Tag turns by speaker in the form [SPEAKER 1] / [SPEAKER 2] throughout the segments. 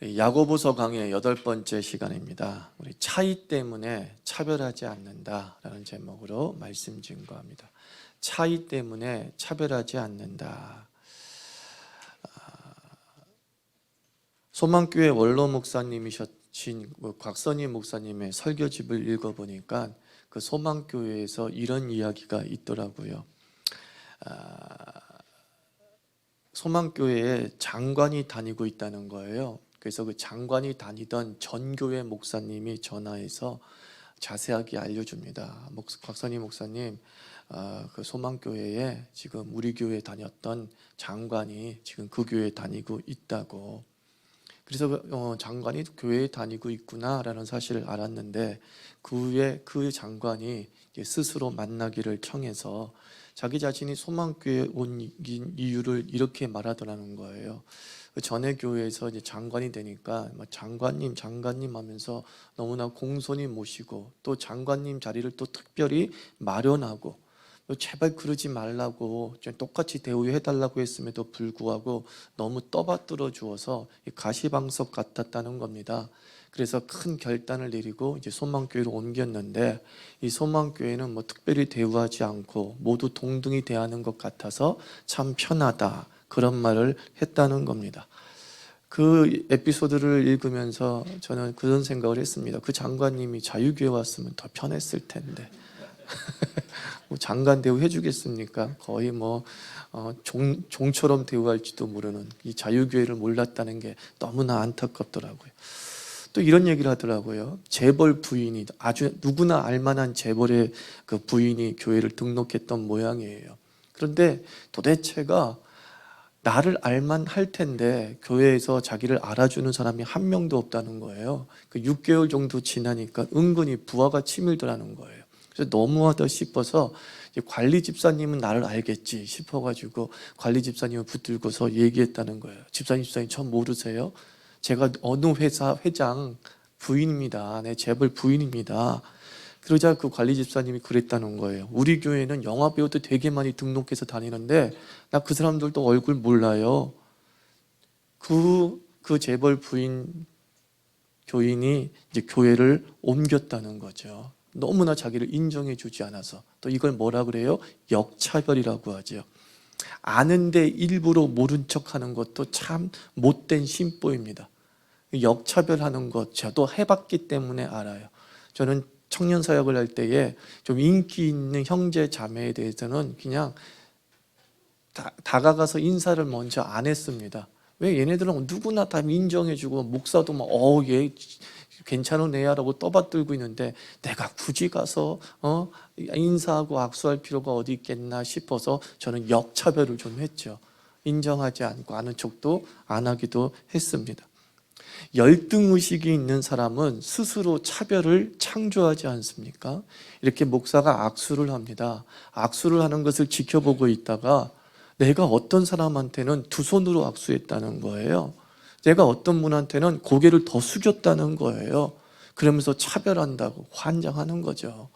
[SPEAKER 1] 야고보서 강의 8번째 시간입니다. 우리 차이 때문에 차별하지 않는다라는 제목으로 말씀 증거합니다. 차이 때문에 차별하지 않는다. 소망교회 원로 목사님이신 곽선희 목사님의 설교집을 읽어보니까 그 소망교회에서 이런 이야기가 있더라고요. 소망교회에 장관이 다니고 있다는 거예요. 그래서 그 장관이 다니던 전교회 목사님이 전화해서 자세하게 알려줍니다. 곽선희 목사님, 그 소망교회에 지금 우리 교회에 다녔던 장관이 지금 그 교회에 다니고 있다고. 그래서 장관이 교회에 다니고 있구나라는 사실을 알았는데 그 후에 그 장관이 스스로 만나기를 청해서 자기 자신이 소망교회에 온 이유를 이렇게 말하더라는 거예요. 전에 교회에서 이제 장관이 되니까 장관님 하면서 너무나 공손히 모시고 또 장관님 자리를 또 특별히 마련하고 제발 그러지 말라고 똑같이 대우해달라고 했음에도 불구하고 너무 떠받들어 주어서 가시방석 같았다는 겁니다. 그래서 큰 결단을 내리고 이제 소망교회로 옮겼는데 이 소망교회는 특별히 대우하지 않고 모두 동등히 대하는 것 같아서 참 편하다, 그런 말을 했다는 겁니다. 그 에피소드를 읽으면서 저는 그런 생각을 했습니다. 그 장관님이 자유교회 왔으면 더 편했을 텐데 장관 대우 해주겠습니까? 거의 종처럼 대우할지도 모르는 이 자유교회를 몰랐다는 게 너무나 안타깝더라고요. 또 이런 얘기를 하더라고요. 재벌 부인이, 아주 누구나 알만한 재벌의 그 부인이 교회를 등록했던 모양이에요. 그런데 도대체가 나를 알만 할 텐데 교회에서 자기를 알아주는 사람이 한 명도 없다는 거예요. 그 6개월 정도 지나니까 은근히 부하가 치밀더라는 거예요. 그래서 너무하다 싶어서 관리 집사님은 나를 알겠지 싶어가지고 관리 집사님을 붙들고서 얘기했다는 거예요. 집사님 저 모르세요? 제가 어느 회사 회장 부인입니다. 네, 재벌 부인입니다. 그러자 그 관리 집사님이 그랬다는 거예요. 우리 교회는 영화 배우도 되게 많이 등록해서 다니는데 나 그 사람들도 얼굴 몰라요. 그 재벌 부인 교인이 이제 교회를 옮겼다는 거죠. 너무나 자기를 인정해 주지 않아서. 또 이걸 뭐라 그래요? 역차별이라고 하죠. 아는데 일부러 모른 척하는 것도 참 못된 심보입니다. 역차별하는 것 저도 해봤기 때문에 알아요. 저는 청년 사역을 할 때에 좀 인기 있는 형제 자매에 대해서는 그냥 다가가서 인사를 먼저 안 했습니다. 왜? 얘네들은 누구나 다 인정해주고 목사도 얘 괜찮은 애야라고 떠받들고 있는데 내가 굳이 가서 인사하고 악수할 필요가 어디 있겠나 싶어서 저는 역차별을 좀 했죠. 인정하지 않고 아는 척도 안 하기도 했습니다. 열등의식이 있는 사람은 스스로 차별을 창조하지 않습니까? 이렇게 목사가 악수를 합니다. 악수를 하는 것을 지켜보고 있다가 내가 어떤 사람한테는 두 손으로 악수했다는 거예요. 내가 어떤 분한테는 고개를 더 숙였다는 거예요. 그러면서 차별한다고 환장하는 거죠.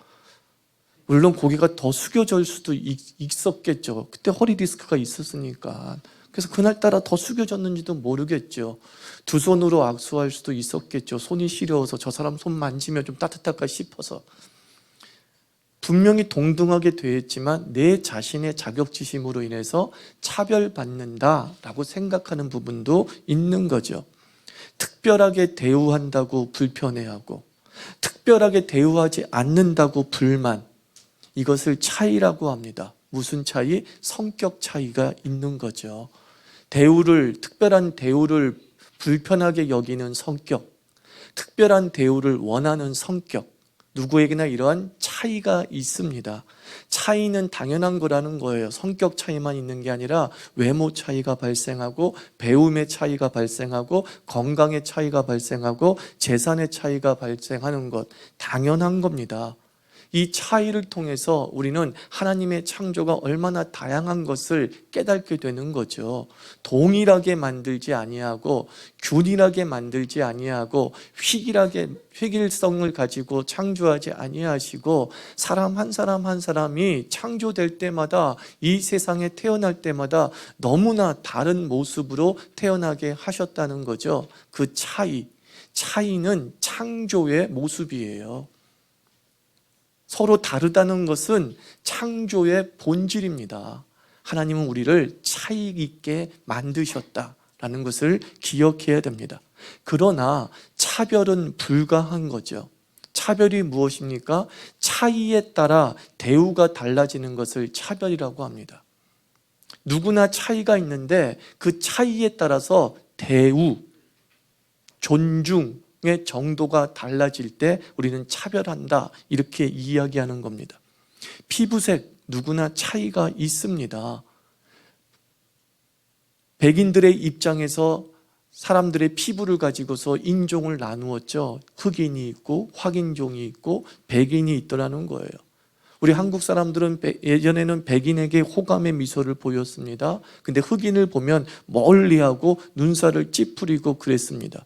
[SPEAKER 1] 물론 고개가 더 숙여질 수도 있었겠죠. 그때 허리 디스크가 있었으니까. 그래서 그날따라 더 숙여졌는지도 모르겠죠. 두 손으로 악수할 수도 있었겠죠. 손이 시려워서 저 사람 손 만지면 좀 따뜻할까 싶어서. 분명히 동등하게 되었지만 내 자신의 자격지심으로 인해서 차별받는다라고 생각하는 부분도 있는 거죠. 특별하게 대우한다고 불편해하고 특별하게 대우하지 않는다고 불만, 이것을 차이라고 합니다. 무슨 차이? 성격 차이가 있는 거죠. 특별한 대우를 불편하게 여기는 성격, 특별한 대우를 원하는 성격, 누구에게나 이러한 차이가 있습니다. 차이는 당연한 거라는 거예요. 성격 차이만 있는 게 아니라 외모 차이가 발생하고 배움의 차이가 발생하고 건강의 차이가 발생하고 재산의 차이가 발생하는 것 당연한 겁니다. 이 차이를 통해서 우리는 하나님의 창조가 얼마나 다양한 것을 깨닫게 되는 거죠. 동일하게 만들지 아니하고 균일하게 만들지 아니하고 획일성을 가지고 창조하지 아니하시고 사람 한 사람 한 사람이 창조될 때마다 이 세상에 태어날 때마다 너무나 다른 모습으로 태어나게 하셨다는 거죠. 그 차이는 창조의 모습이에요. 서로 다르다는 것은 창조의 본질입니다. 하나님은 우리를 차이 있게 만드셨다라는 것을 기억해야 됩니다. 그러나 차별은 불가한 거죠. 차별이 무엇입니까? 차이에 따라 대우가 달라지는 것을 차별이라고 합니다. 누구나 차이가 있는데 그 차이에 따라서 대우, 존중의 정도가 달라질 때 우리는 차별한다, 이렇게 이야기하는 겁니다. 피부색 누구나 차이가 있습니다. 백인들의 입장에서 사람들의 피부를 가지고서 인종을 나누었죠. 흑인이 있고 확인종이 있고 백인이 있더라는 거예요. 우리 한국 사람들은 예전에는 백인에게 호감의 미소를 보였습니다. 근데 흑인을 보면 멀리하고 눈살을 찌푸리고 그랬습니다.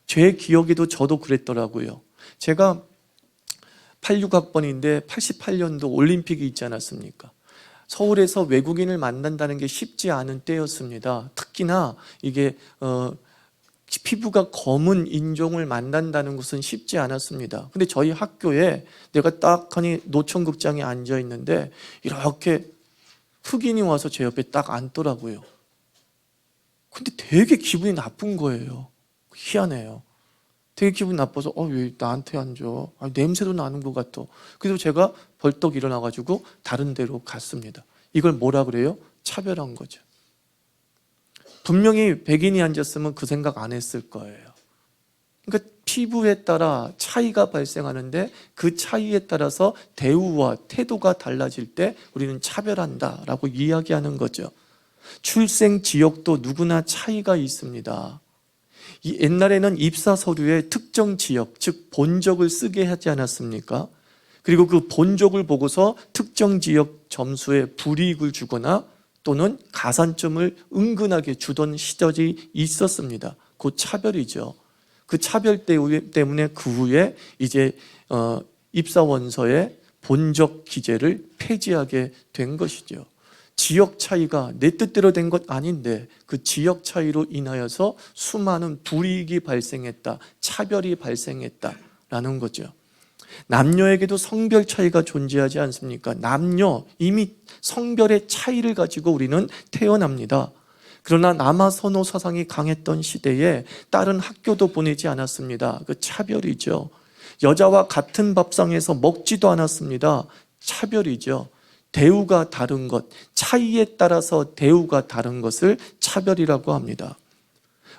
[SPEAKER 1] 제 기억에도 저도 그랬더라고요. 제가 86학번인데 88년도 올림픽이 있지 않았습니까? 서울에서 외국인을 만난다는 게 쉽지 않은 때였습니다. 특히나 이게 피부가 검은 인종을 만난다는 것은 쉽지 않았습니다. 근데 저희 학교에 내가 딱 하니 노천극장에 앉아 있는데 이렇게 흑인이 와서 제 옆에 딱 앉더라고요. 근데 되게 기분이 나쁜 거예요. 희한해요. 되게 기분 나빠서 왜 나한테 앉아? 냄새도 나는 것 같아. 그래서 제가 벌떡 일어나가지고 다른 데로 갔습니다. 이걸 뭐라 그래요? 차별한 거죠. 분명히 백인이 앉았으면 그 생각 안 했을 거예요. 그러니까 피부에 따라 차이가 발생하는데 그 차이에 따라서 대우와 태도가 달라질 때 우리는 차별한다라고 이야기하는 거죠. 출생 지역도 누구나 차이가 있습니다. 옛날에는 입사 서류에 특정 지역, 즉 본적을 쓰게 하지 않았습니까? 그리고 그 본적을 보고서 특정 지역 점수에 불이익을 주거나 또는 가산점을 은근하게 주던 시절이 있었습니다. 그 차별이죠. 그 차별 때문에 그 후에 이제 입사 원서에 본적 기재를 폐지하게 된 것이죠. 지역 차이가 내 뜻대로 된 것 아닌데 그 지역 차이로 인하여서 수많은 불이익이 발생했다, 차별이 발생했다라는 거죠. 남녀에게도 성별 차이가 존재하지 않습니까? 남녀 이미 성별의 차이를 가지고 우리는 태어납니다. 그러나 남아 선호 사상이 강했던 시대에 딸은 학교도 보내지 않았습니다. 그 차별이죠. 여자와 같은 밥상에서 먹지도 않았습니다. 차별이죠. 대우가 다른 것, 차이에 따라서 대우가 다른 것을 차별이라고 합니다.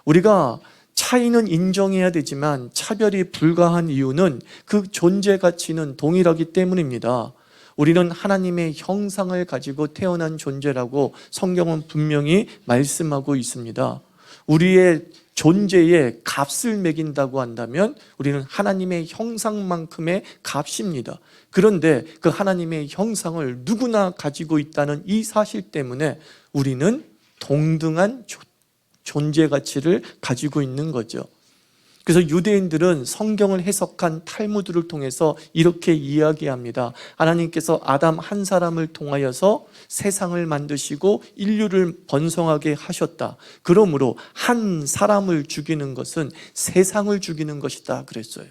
[SPEAKER 1] 우리가 차이는 인정해야 되지만 차별이 불가한 이유는 그 존재 가치는 동일하기 때문입니다. 우리는 하나님의 형상을 가지고 태어난 존재라고 성경은 분명히 말씀하고 있습니다. 우리의 존재에 값을 매긴다고 한다면 우리는 하나님의 형상만큼의 값입니다. 그런데 그 하나님의 형상을 누구나 가지고 있다는 이 사실 때문에 우리는 동등한 존재 가치를 가지고 있는 거죠. 그래서 유대인들은 성경을 해석한 탈무드를 통해서 이렇게 이야기합니다. 하나님께서 아담 한 사람을 통하여서 세상을 만드시고 인류를 번성하게 하셨다. 그러므로 한 사람을 죽이는 것은 세상을 죽이는 것이다 그랬어요.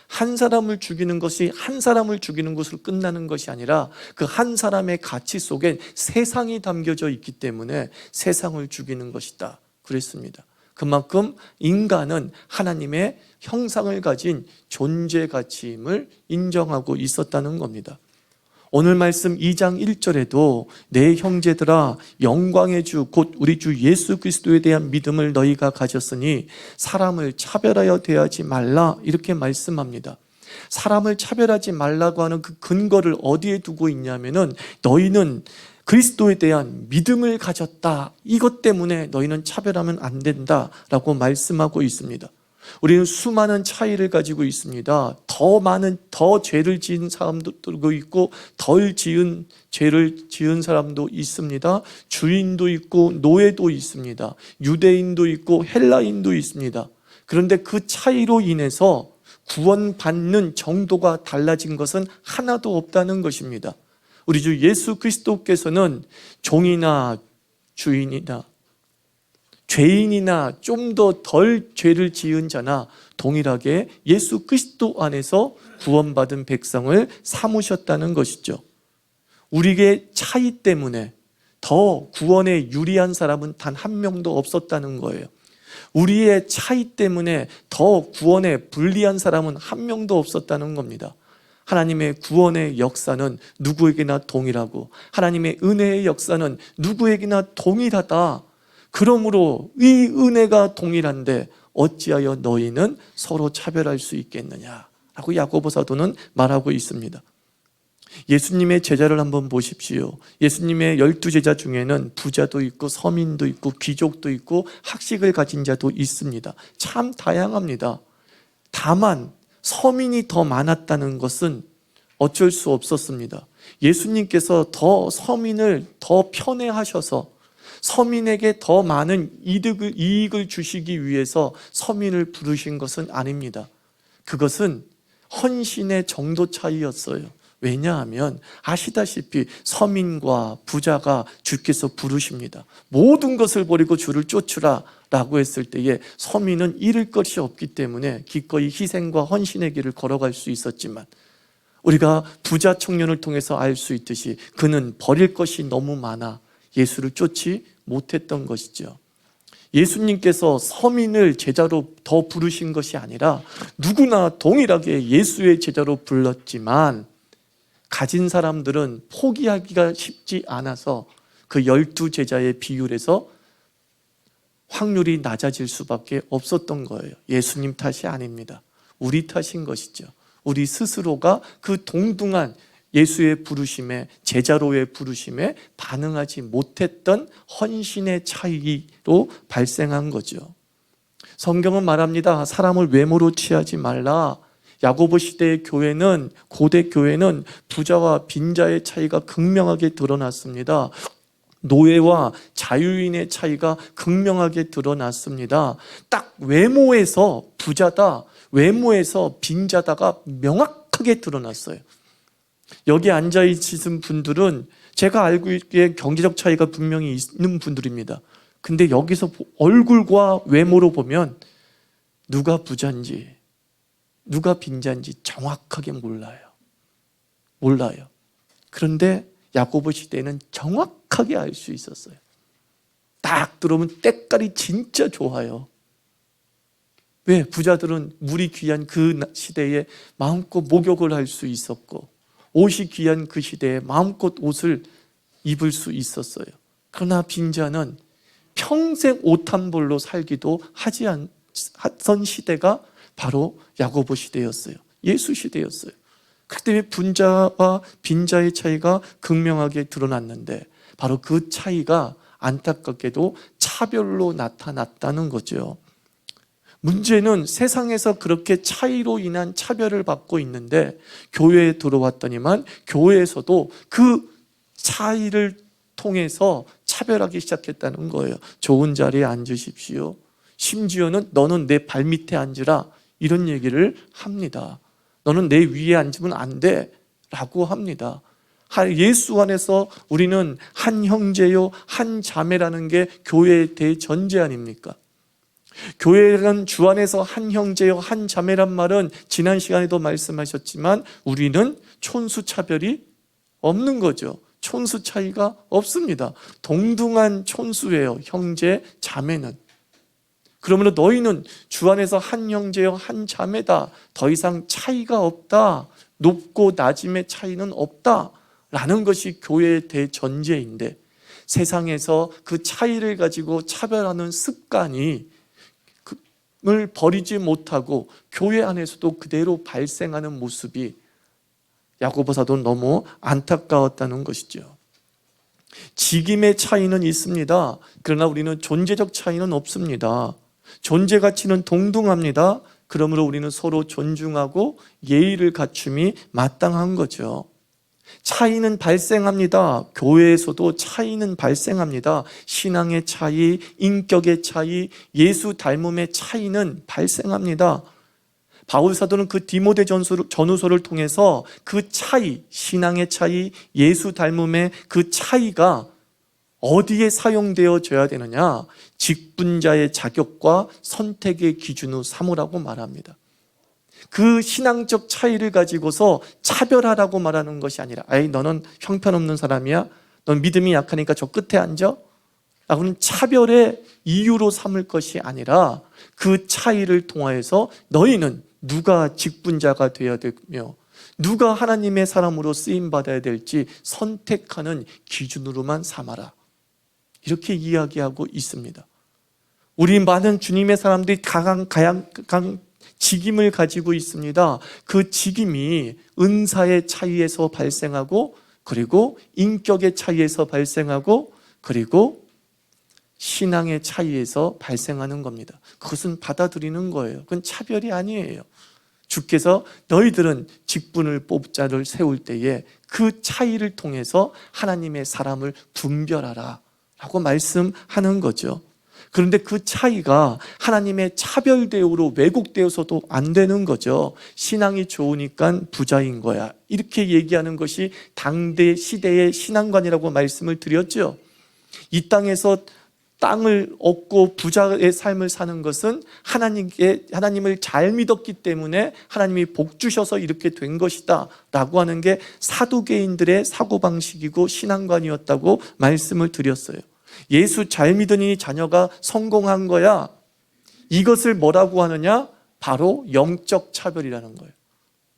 [SPEAKER 1] 한 사람을 죽이는 것이 한 사람을 죽이는 것으로 끝나는 것이 아니라 그 한 사람의 가치 속에 세상이 담겨져 있기 때문에 세상을 죽이는 것이다 그랬습니다. 그만큼 인간은 하나님의 형상을 가진 존재 가치임을 인정하고 있었다는 겁니다. 오늘 말씀 2장 1절에도 내 형제들아 영광의 주 곧 우리 주 예수 그리스도에 대한 믿음을 너희가 가졌으니 사람을 차별하여 대하지 말라 이렇게 말씀합니다. 사람을 차별하지 말라고 하는 그 근거를 어디에 두고 있냐면은 너희는 그리스도에 대한 믿음을 가졌다. 이것 때문에 너희는 차별하면 안 된다라고 말씀하고 있습니다. 우리는 수많은 차이를 가지고 있습니다. 더 죄를 지은 사람도 있고 덜 지은 죄를 지은 사람도 있습니다. 주인도 있고 노예도 있습니다. 유대인도 있고 헬라인도 있습니다. 그런데 그 차이로 인해서 구원받는 정도가 달라진 것은 하나도 없다는 것입니다. 우리 주 예수 그리스도께서는 종이나 주인이나 죄인이나 좀 더 덜 죄를 지은 자나 동일하게 예수 그리스도 안에서 구원받은 백성을 삼으셨다는 것이죠. 우리의 차이 때문에 더 구원에 유리한 사람은 단 한 명도 없었다는 거예요. 우리의 차이 때문에 더 구원에 불리한 사람은 한 명도 없었다는 겁니다. 하나님의 구원의 역사는 누구에게나 동일하고 하나님의 은혜의 역사는 누구에게나 동일하다. 그러므로 이 은혜가 동일한데 어찌하여 너희는 서로 차별할 수 있겠느냐라고 야고보 사도는 말하고 있습니다. 예수님의 제자를 한번 보십시오. 예수님의 12제자 중에는 부자도 있고 서민도 있고 귀족도 있고 학식을 가진 자도 있습니다. 참 다양합니다. 다만 서민이 더 많았다는 것은 어쩔 수 없었습니다. 예수님께서 더 서민을 더 편애하셔서 서민에게 더 많은 이익을 주시기 위해서 서민을 부르신 것은 아닙니다. 그것은 헌신의 정도 차이였어요. 왜냐하면 아시다시피 서민과 부자가 주께서 부르십니다. 모든 것을 버리고 주를 쫓으라 라고 했을 때에 서민은 잃을 것이 없기 때문에 기꺼이 희생과 헌신의 길을 걸어갈 수 있었지만 우리가 부자 청년을 통해서 알 수 있듯이 그는 버릴 것이 너무 많아 예수를 쫓지 못했던 것이죠. 예수님께서 서민을 제자로 더 부르신 것이 아니라 누구나 동일하게 예수의 제자로 불렀지만 가진 사람들은 포기하기가 쉽지 않아서 그 12제자의 비율에서 확률이 낮아질 수밖에 없었던 거예요. 예수님 탓이 아닙니다. 우리 탓인 것이죠. 우리 스스로가 그 동등한 예수의 부르심에, 제자로의 부르심에 반응하지 못했던 헌신의 차이로 발생한 거죠. 성경은 말합니다. 사람을 외모로 취하지 말라. 야고보 시대의 교회는, 고대 교회는 부자와 빈자의 차이가 극명하게 드러났습니다. 노예와 자유인의 차이가 극명하게 드러났습니다. 딱 외모에서 부자다, 외모에서 빈자다가 명확하게 드러났어요. 여기 앉아있는 분들은 제가 알고 있기에 경제적 차이가 분명히 있는 분들입니다. 근데 여기서 얼굴과 외모로 보면 누가 부자인지 누가 빈자인지 정확하게 몰라요. 그런데 야고보 시대에는 정확하게 알 수 있었어요. 딱 들어오면 때깔이 진짜 좋아요. 왜? 부자들은 물이 귀한 그 시대에 마음껏 목욕을 할 수 있었고 옷이 귀한 그 시대에 마음껏 옷을 입을 수 있었어요. 그러나 빈자는 평생 옷 한 벌로 살기도 하지 않던 시대가 바로 야고보 시대였어요. 예수 시대였어요. 그렇기 때문에 분자와 빈자의 차이가 극명하게 드러났는데 바로 그 차이가 안타깝게도 차별로 나타났다는 거죠. 문제는 세상에서 그렇게 차이로 인한 차별을 받고 있는데 교회에 들어왔더니만 교회에서도 그 차이를 통해서 차별하기 시작했다는 거예요. 좋은 자리에 앉으십시오. 심지어는 너는 내 발밑에 앉으라 이런 얘기를 합니다. 너는 내 위에 앉으면 안 돼 라고 합니다. 예수 안에서 우리는 한 형제요 한 자매라는 게 교회의 대전제 아닙니까? 교회는 주 안에서 한 형제요 한 자매란 말은 지난 시간에도 말씀하셨지만 우리는 촌수 차별이 없는 거죠. 촌수 차이가 없습니다. 동등한 촌수예요. 형제 자매는. 그러므로 너희는 주 안에서 한 형제요 한 자매다. 더 이상 차이가 없다. 높고 낮음의 차이는 없다 라는 것이 교회의 대전제인데 세상에서 그 차이를 가지고 차별하는 습관이 을 버리지 못하고 교회 안에서도 그대로 발생하는 모습이 야고보 사도는 너무 안타까웠다는 것이죠. 직임의 차이는 있습니다. 그러나 우리는 존재적 차이는 없습니다. 존재 가치는 동등합니다. 그러므로 우리는 서로 존중하고 예의를 갖춤이 마땅한 거죠. 차이는 발생합니다. 교회에서도 차이는 발생합니다. 신앙의 차이, 인격의 차이, 예수 닮음의 차이는 발생합니다. 바울 사도는 그 디모데 전후서를 통해서 그 차이, 신앙의 차이, 예수 닮음의 그 차이가 어디에 사용되어져야 되느냐? 직분자의 자격과 선택의 기준으로 삼으라고 말합니다. 그 신앙적 차이를 가지고서 차별하라고 말하는 것이 아니라, 아이 너는 형편없는 사람이야? 넌 믿음이 약하니까 저 끝에 앉아? 라고는 차별의 이유로 삼을 것이 아니라 그 차이를 통하여서 너희는 누가 직분자가 되어야 되며 누가 하나님의 사람으로 쓰임받아야 될지 선택하는 기준으로만 삼아라. 이렇게 이야기하고 있습니다. 우리 많은 주님의 사람들이 강한 직임을 가지고 있습니다. 그 직임이 은사의 차이에서 발생하고, 그리고 인격의 차이에서 발생하고, 그리고 신앙의 차이에서 발생하는 겁니다. 그것은 받아들이는 거예요. 그건 차별이 아니에요. 주께서 너희들은 직분을 뽑자를 세울 때에 그 차이를 통해서 하나님의 사람을 분별하라 라고 말씀하는 거죠. 그런데 그 차이가 하나님의 차별 대우로 왜곡되어서도 안 되는 거죠. 신앙이 좋으니까 부자인 거야, 이렇게 얘기하는 것이 당대 시대의 신앙관이라고 말씀을 드렸죠. 이 땅에서 땅을 얻고 부자의 삶을 사는 것은 하나님을 잘 믿었기 때문에 하나님이 복 주셔서 이렇게 된 것이다 라고 하는 게 사두개인들의 사고방식이고 신앙관이었다고 말씀을 드렸어요. 예수 잘 믿으니 자녀가 성공한 거야, 이것을 뭐라고 하느냐? 바로 영적 차별이라는 거예요.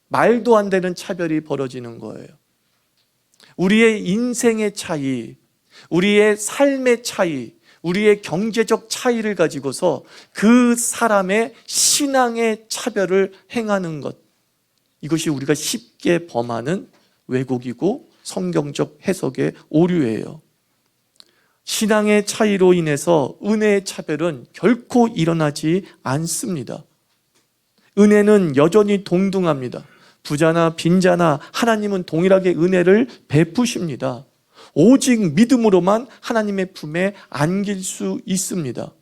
[SPEAKER 1] 말도 안 되는 차별이 벌어지는 거예요. 우리의 인생의 차이, 우리의 삶의 차이, 우리의 경제적 차이를 가지고서 그 사람의 신앙의 차별을 행하는 것, 이것이 우리가 쉽게 범하는 왜곡이고 성경적 해석의 오류예요. 신앙의 차이로 인해서 은혜의 차별은 결코 일어나지 않습니다. 은혜는 여전히 동등합니다. 부자나 빈자나 하나님은 동일하게 은혜를 베푸십니다. 오직 믿음으로만 하나님의 품에 안길 수 있습니다.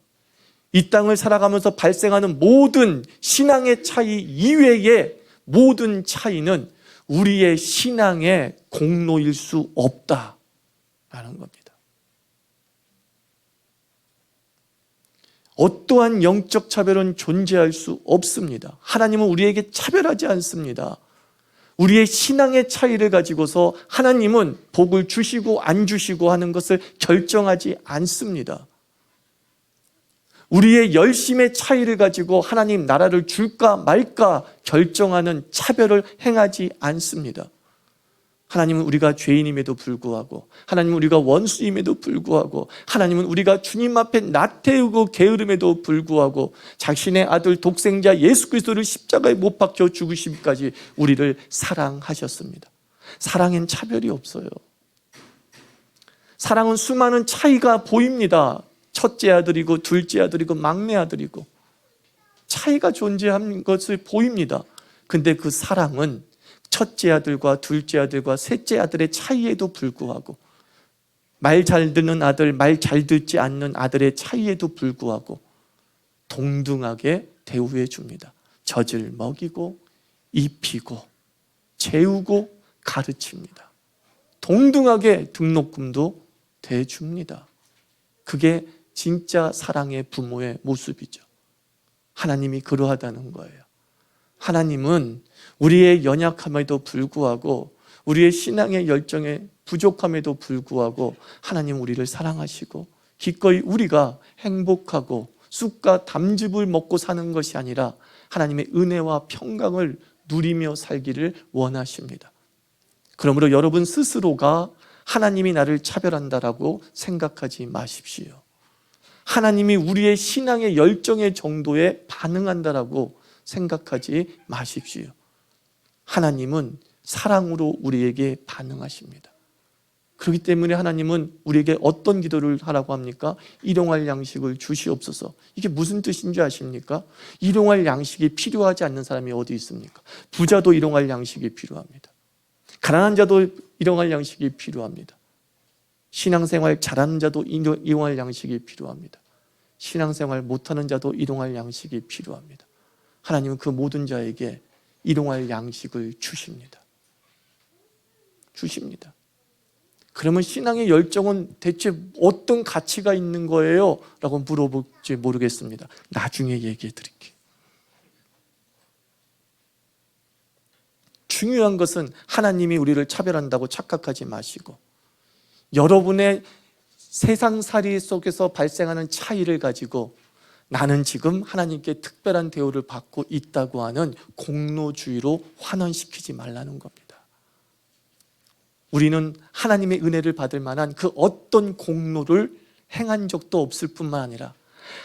[SPEAKER 1] 이 땅을 살아가면서 발생하는 모든 신앙의 차이 이외의 모든 차이는 우리의 신앙의 공로일 수 없다라는 겁니다. 어떠한 영적 차별은 존재할 수 없습니다. 하나님은 우리에게 차별하지 않습니다. 우리의 신앙의 차이를 가지고서 하나님은 복을 주시고 안 주시고 하는 것을 결정하지 않습니다. 우리의 열심의 차이를 가지고 하나님 나라를 줄까 말까 결정하는 차별을 행하지 않습니다. 하나님은 우리가 죄인임에도 불구하고, 하나님은 우리가 원수임에도 불구하고, 하나님은 우리가 주님 앞에 나태우고 게으름에도 불구하고 자신의 아들 독생자 예수 그리스도를 십자가에 못 박혀 죽으심까지 우리를 사랑하셨습니다. 사랑엔 차별이 없어요. 사랑은 수많은 차이가 보입니다. 첫째 아들이고 둘째 아들이고 막내 아들이고 차이가 존재하는 것을 보입니다. 근데 그 사랑은 첫째 아들과 둘째 아들과 셋째 아들의 차이에도 불구하고, 말 잘 듣는 아들, 말 잘 듣지 않는 아들의 차이에도 불구하고 동등하게 대우해 줍니다. 젖을 먹이고 입히고 재우고 가르칩니다. 동등하게 등록금도 대줍니다. 그게 진짜 사랑의 부모의 모습이죠. 하나님이 그러하다는 거예요. 하나님은 우리의 연약함에도 불구하고, 우리의 신앙의 열정에 부족함에도 불구하고 하나님 우리를 사랑하시고, 기꺼이 우리가 행복하고 쑥과 담즙을 먹고 사는 것이 아니라 하나님의 은혜와 평강을 누리며 살기를 원하십니다. 그러므로 여러분 스스로가 하나님이 나를 차별한다라고 생각하지 마십시오. 하나님이 우리의 신앙의 열정의 정도에 반응한다라고 생각하지 마십시오. 하나님은 사랑으로 우리에게 반응하십니다. 그렇기 때문에 하나님은 우리에게 어떤 기도를 하라고 합니까? 일용할 양식을 주시옵소서. 이게 무슨 뜻인지 아십니까? 일용할 양식이 필요하지 않는 사람이 어디 있습니까? 부자도 일용할 양식이 필요합니다. 가난한 자도 일용할 양식이 필요합니다. 신앙생활 잘하는 자도 일용할 양식이 필요합니다. 신앙생활 못하는 자도 일용할 양식이 필요합니다. 하나님은 그 모든 자에게 일용할 양식을 주십니다. 주십니다. 그러면 신앙의 열정은 대체 어떤 가치가 있는 거예요? 라고 물어볼지 모르겠습니다. 나중에 얘기해 드릴게요. 중요한 것은 하나님이 우리를 차별한다고 착각하지 마시고, 여러분의 세상살이 속에서 발생하는 차이를 가지고 나는 지금 하나님께 특별한 대우를 받고 있다고 하는 공로주의로 환원시키지 말라는 겁니다. 우리는 하나님의 은혜를 받을 만한 그 어떤 공로를 행한 적도 없을 뿐만 아니라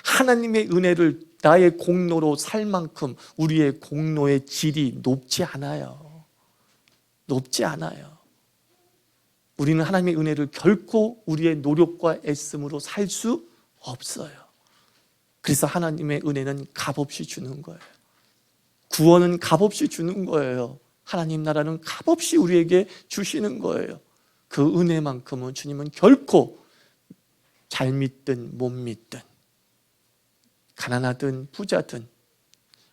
[SPEAKER 1] 하나님의 은혜를 나의 공로로 살 만큼 우리의 공로의 질이 높지 않아요. 높지 않아요. 우리는 하나님의 은혜를 결코 우리의 노력과 애씀으로 살 수 없어요. 그래서 하나님의 은혜는 값없이 주는 거예요. 구원은 값없이 주는 거예요. 하나님 나라는 값없이 우리에게 주시는 거예요. 그 은혜만큼은 주님은 결코 잘 믿든 못 믿든, 가난하든 부자든,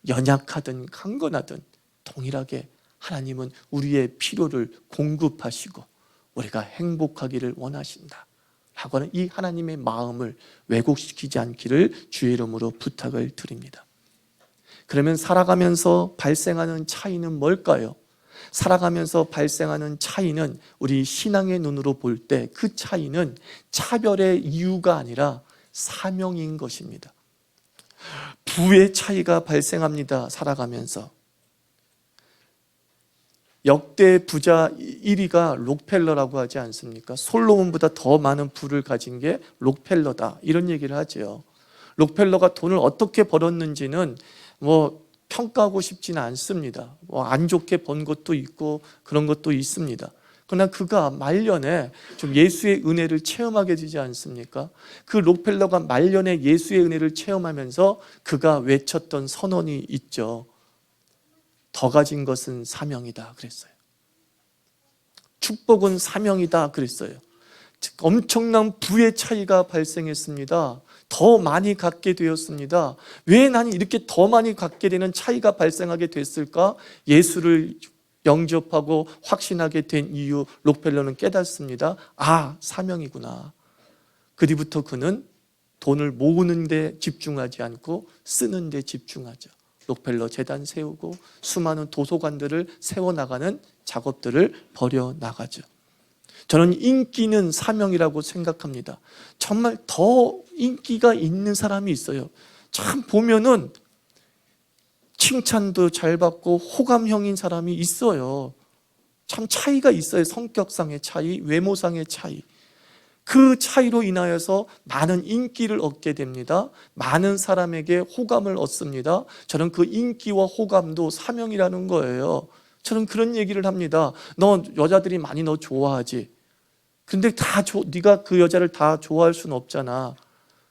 [SPEAKER 1] 연약하든 강건하든 동일하게 하나님은 우리의 필요를 공급하시고 우리가 행복하기를 원하신다 라고 하는 이 하나님의 마음을 왜곡시키지 않기를 주의 이름으로 부탁을 드립니다. 그러면 살아가면서 발생하는 차이는 뭘까요? 살아가면서 발생하는 차이는 우리 신앙의 눈으로 볼 때 그 차이는 차별의 이유가 아니라 사명인 것입니다. 부의 차이가 발생합니다. 살아가면서. 역대 부자 1위가 록펠러라고 하지 않습니까? 솔로몬보다 더 많은 부를 가진 게 록펠러다, 이런 얘기를 하죠. 록펠러가 돈을 어떻게 벌었는지는 평가하고 싶지는 않습니다. 안 좋게 번 것도 있고 그런 것도 있습니다. 그러나 그가 말년에 좀 예수의 은혜를 체험하게 되지 않습니까? 그 록펠러가 말년에 예수의 은혜를 체험하면서 그가 외쳤던 선언이 있죠. 더 가진 것은 사명이다 그랬어요. 축복은 사명이다 그랬어요. 엄청난 부의 차이가 발생했습니다. 더 많이 갖게 되었습니다. 왜 나는 이렇게 더 많이 갖게 되는 차이가 발생하게 됐을까? 예수를 영접하고 확신하게 된 이유, 록펠러는 깨닫습니다. 아, 사명이구나. 그 뒤부터 그는 돈을 모으는 데 집중하지 않고 쓰는 데 집중하죠. 록펠러 재단 세우고 수많은 도서관들을 세워나가는 작업들을 벌여나가죠. 저는 인기는 사명이라고 생각합니다. 정말 더 인기가 있는 사람이 있어요. 참 보면은 칭찬도 잘 받고 호감형인 사람이 있어요. 참 차이가 있어요. 성격상의 차이, 외모상의 차이. 그 차이로 인하여서 많은 인기를 얻게 됩니다. 많은 사람에게 호감을 얻습니다. 저는 그 인기와 호감도 사명이라는 거예요. 저는 그런 얘기를 합니다. 너 여자들이 많이 너 좋아하지. 근데 네가 그 여자를 다 좋아할 수는 없잖아.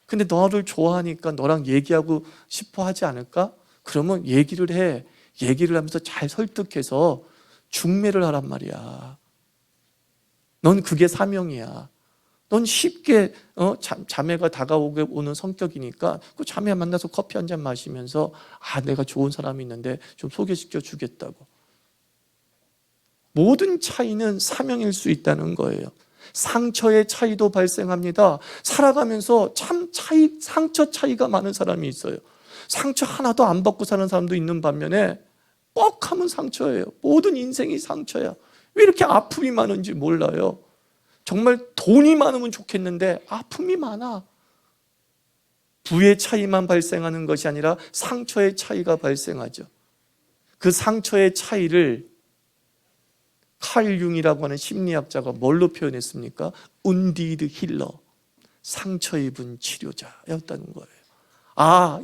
[SPEAKER 1] 근데 너를 좋아하니까 너랑 얘기하고 싶어 하지 않을까? 그러면 얘기를 해. 얘기를 하면서 잘 설득해서 중매를 하란 말이야. 넌 그게 사명이야. 넌 쉽게 자매가 다가오게 오는 성격이니까 그 자매 만나서 커피 한 잔 마시면서 내가 좋은 사람이 있는데 좀 소개시켜 주겠다고. 모든 차이는 사명일 수 있다는 거예요. 상처의 차이도 발생합니다. 살아가면서 참 상처 차이가 많은 사람이 있어요. 상처 하나도 안 받고 사는 사람도 있는 반면에 뻑하면 상처예요. 모든 인생이 상처야. 왜 이렇게 아픔이 많은지 몰라요. 정말 돈이 많으면 좋겠는데 아픔이 많아. 부의 차이만 발생하는 것이 아니라 상처의 차이가 발생하죠. 그 상처의 차이를 칼 융이라고 하는 심리학자가 뭘로 표현했습니까? 운디드 힐러, 상처 입은 치료자였다는 거예요.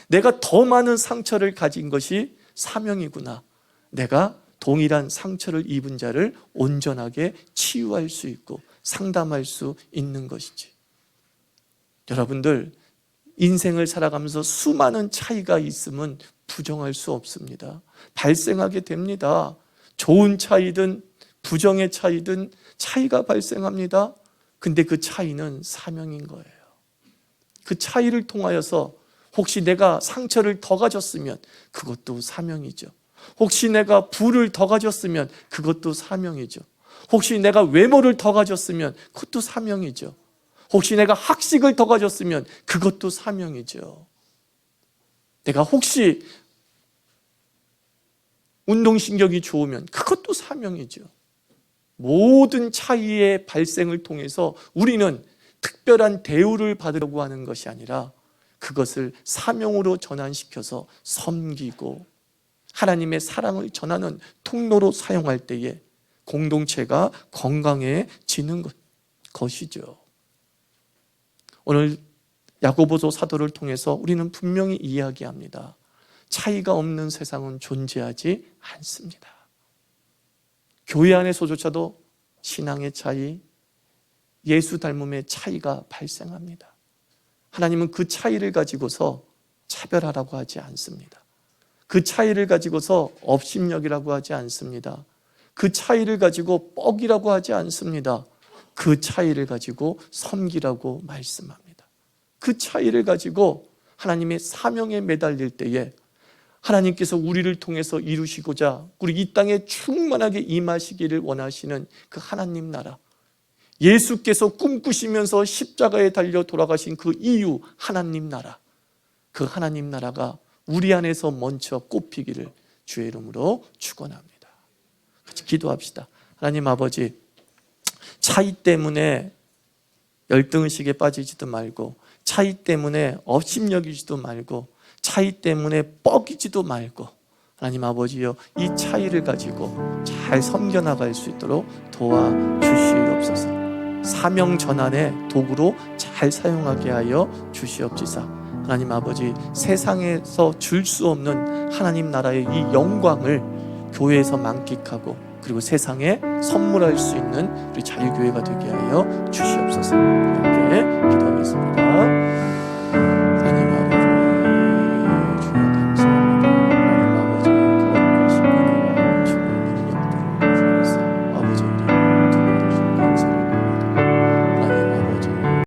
[SPEAKER 1] 내가 더 많은 상처를 가진 것이 사명이구나. 내가 동일한 상처를 입은 자를 온전하게 치유할 수 있고 상담할 수 있는 것이지. 여러분들 인생을 살아가면서 수많은 차이가 있으면 부정할 수 없습니다. 발생하게 됩니다. 좋은 차이든 부정의 차이든 차이가 발생합니다. 근데 그 차이는 사명인 거예요. 그 차이를 통하여서 혹시 내가 상처를 더 가졌으면 그것도 사명이죠. 혹시 내가 부를 더 가졌으면 그것도 사명이죠. 혹시 내가 외모를 더 가졌으면 그것도 사명이죠. 혹시 내가 학식을 더 가졌으면 그것도 사명이죠. 내가 혹시 운동신경이 좋으면 그것도 사명이죠. 모든 차이의 발생을 통해서 우리는 특별한 대우를 받으려고 하는 것이 아니라 그것을 사명으로 전환시켜서 섬기고 하나님의 사랑을 전하는 통로로 사용할 때에 공동체가 건강해지는 것이죠. 오늘 야고보서 사도를 통해서 우리는 분명히 이야기합니다. 차이가 없는 세상은 존재하지 않습니다. 교회 안에서조차도 신앙의 차이, 예수 닮음의 차이가 발생합니다. 하나님은 그 차이를 가지고서 차별하라고 하지 않습니다. 그 차이를 가지고서 업신여기라고 하지 않습니다. 그 차이를 가지고 뻑이라고 하지 않습니다. 그 차이를 가지고 섬기라고 말씀합니다. 그 차이를 가지고 하나님의 사명에 매달릴 때에 하나님께서 우리를 통해서 이루시고자 우리 이 땅에 충만하게 임하시기를 원하시는 그 하나님 나라, 예수께서 꿈꾸시면서 십자가에 달려 돌아가신 그 이유 하나님 나라, 그 하나님 나라가 우리 안에서 먼저 꽃피기를 주의 이름으로 축원합니다. 같이 기도합시다. 하나님 아버지, 차이 때문에 열등의식에 빠지지도 말고, 차이 때문에 업심여기지도 말고, 차이 때문에 뻐기지도 말고, 하나님 아버지여, 이 차이를 가지고 잘 섬겨나갈 수 있도록 도와주시옵소서. 사명 전환의 도구로 잘 사용하게 하여 주시옵소서. 하나님 아버지, 세상에서 줄 수 없는 하나님 나라의 이 영광을 교회에서 만끽하고 그리고 세상에 선물할 수 있는 우리 자유교회가 되게 하여 주시옵소서.